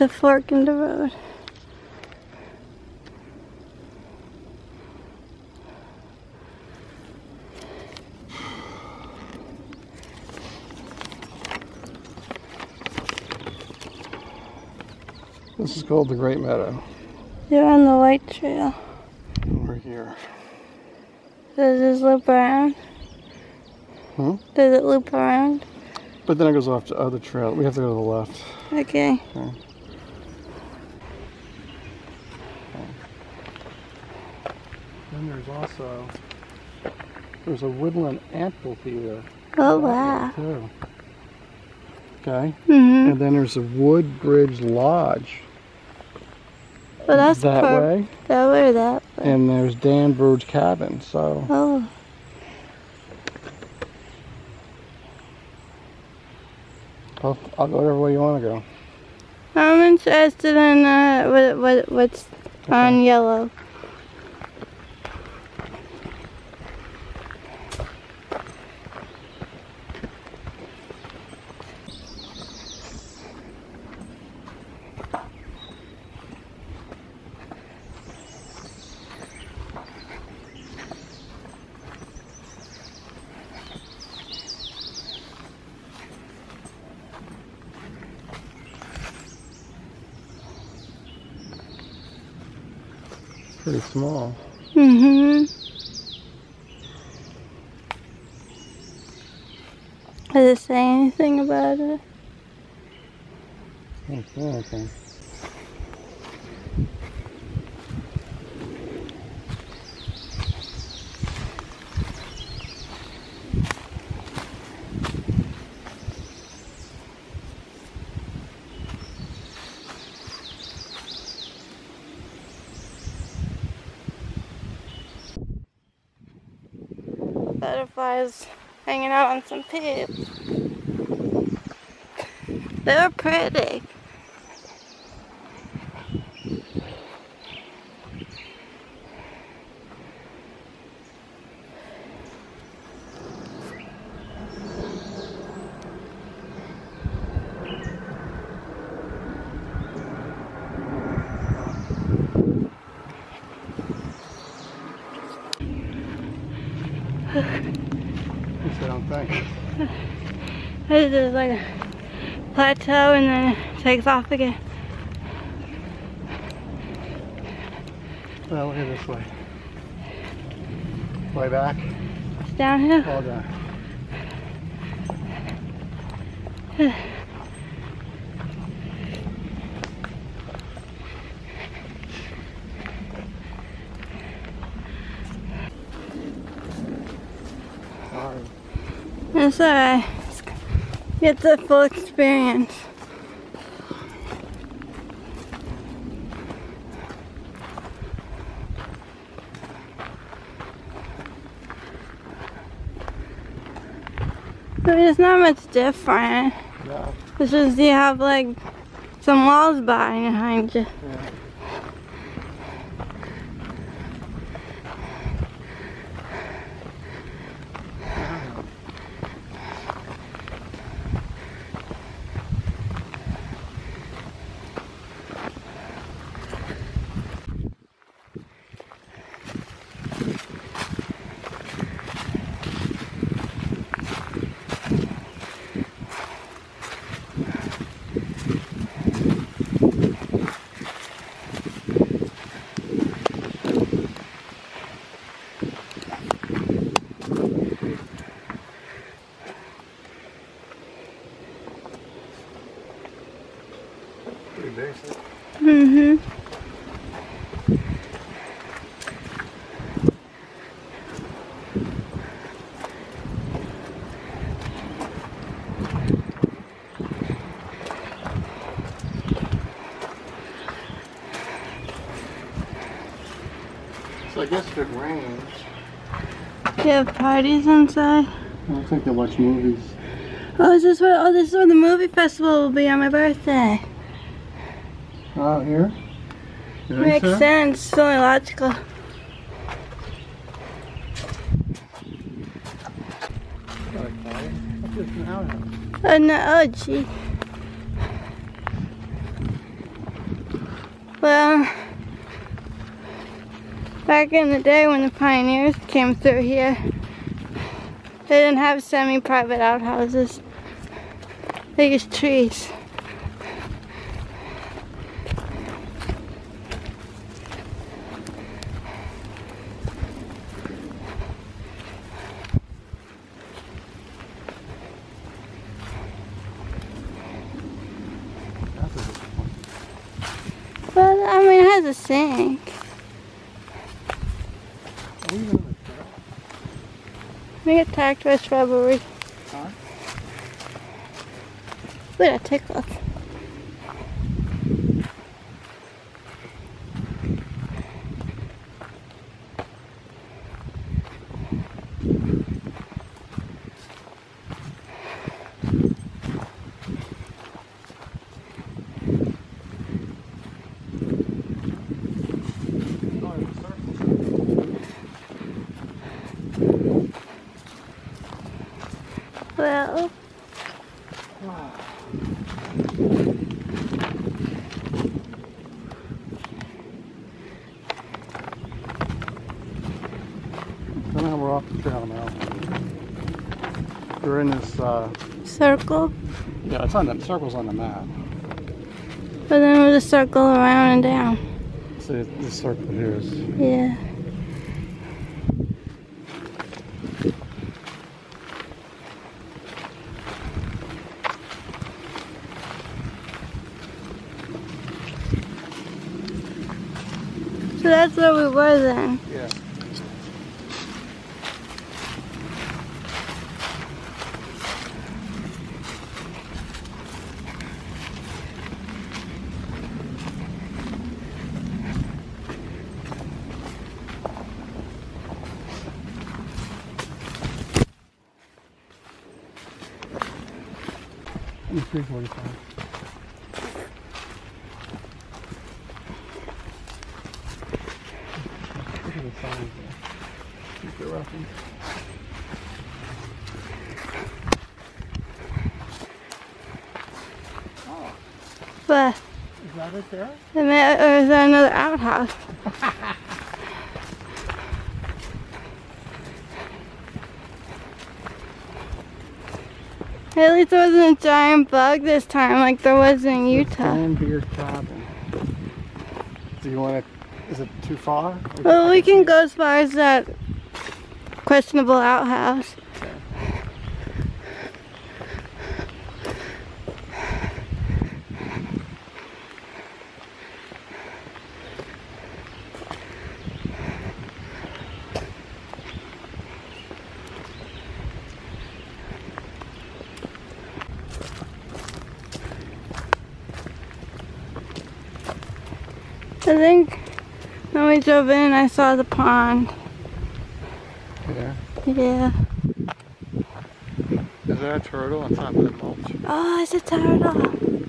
the fork in the road. This is called the Great Meadow. You're on the white trail. We're here. Does this loop around? Hmm? Does it loop around? But then it goes off to other trail. We have to go to the left. Okay. Okay. Then there's a woodland amphitheater. Oh wow. Too. Okay. Mhm. And then there's a Woodbridge Lodge. Well, that's that way. That way or that way. And there's Dan Bird's cabin. So. Oh. I'll go whatever way you want to go. I'm interested in what's on yellow. Pretty small. Mm-hmm. Does it say anything about it? I don't see anything. Butterflies hanging out on some peeps. They're pretty. I don't think. This is like a plateau and then it takes off again. Well, look at this way. Way back. It's downhill. All down. Sorry. That's alright. Get the full experience. I mean, it's not much different. No. It's just you have like some walls behind you. Yeah. Pretty basic. Mm-hmm. So I guess if it rains, Do you have parties inside? I don't think they watch movies. Oh, is this where? Oh, this is where the movie festival will be on my birthday. Out here? You think Makes so? sense. It's only logical. What's this an outhouse? Oh no! Oh gee. Well, back in the day when the pioneers came through here, they didn't have semi-private outhouses. They used trees. Well, I mean, it has a sink. Are we even on the trail? We get attacked by shrubbery. Huh? Look at that tickle. Well, Somehow we're off the trail now. We're in this, circle. yeah, it's on the circle's on the map. But then we'll just circle around and down. See, this circle here is. Yeah. So that's where we were then. Yeah. I'm 345. Look at the signs there. Keep it roughing. Oh, But is that it there? or is there another outhouse? At least there wasn't a giant bug this time like there was in Utah. Beer cabin. Do you want to? Is it too far? Well, we can go as far as that questionable outhouse. I think when we drove in, I saw the pond. Yeah. Yeah. Is there a turtle on top of the mulch? Oh, it's a turtle.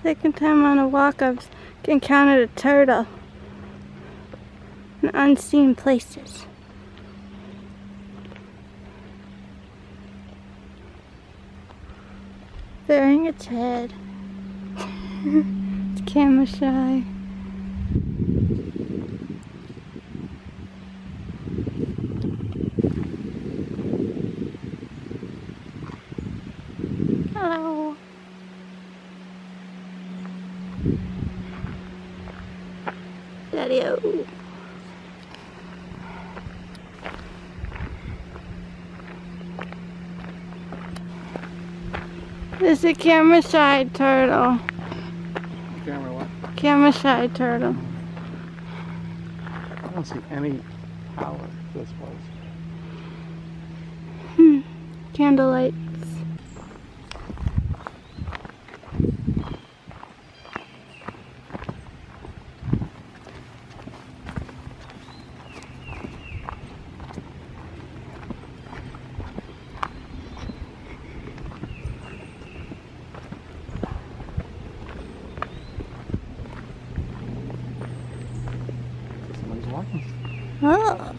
Second time on a walk I've encountered a turtle in unseen places. Burying its head. It's camera shy. Oh. Daddy-o. This is a camera shy turtle. Camera what? Camera shy turtle. I don't see any power this place. Candlelights. talking. Oh.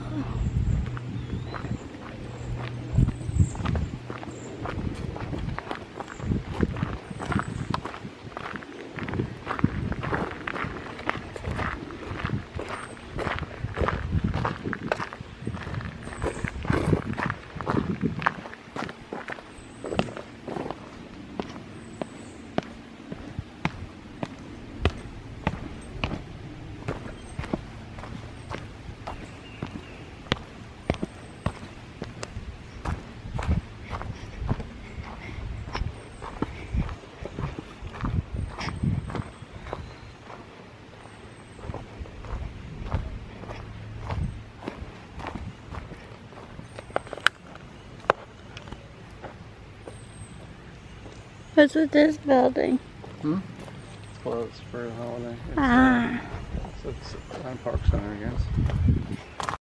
What's with this building? It's closed for the holiday. Ah. It's Time Park Center, I guess.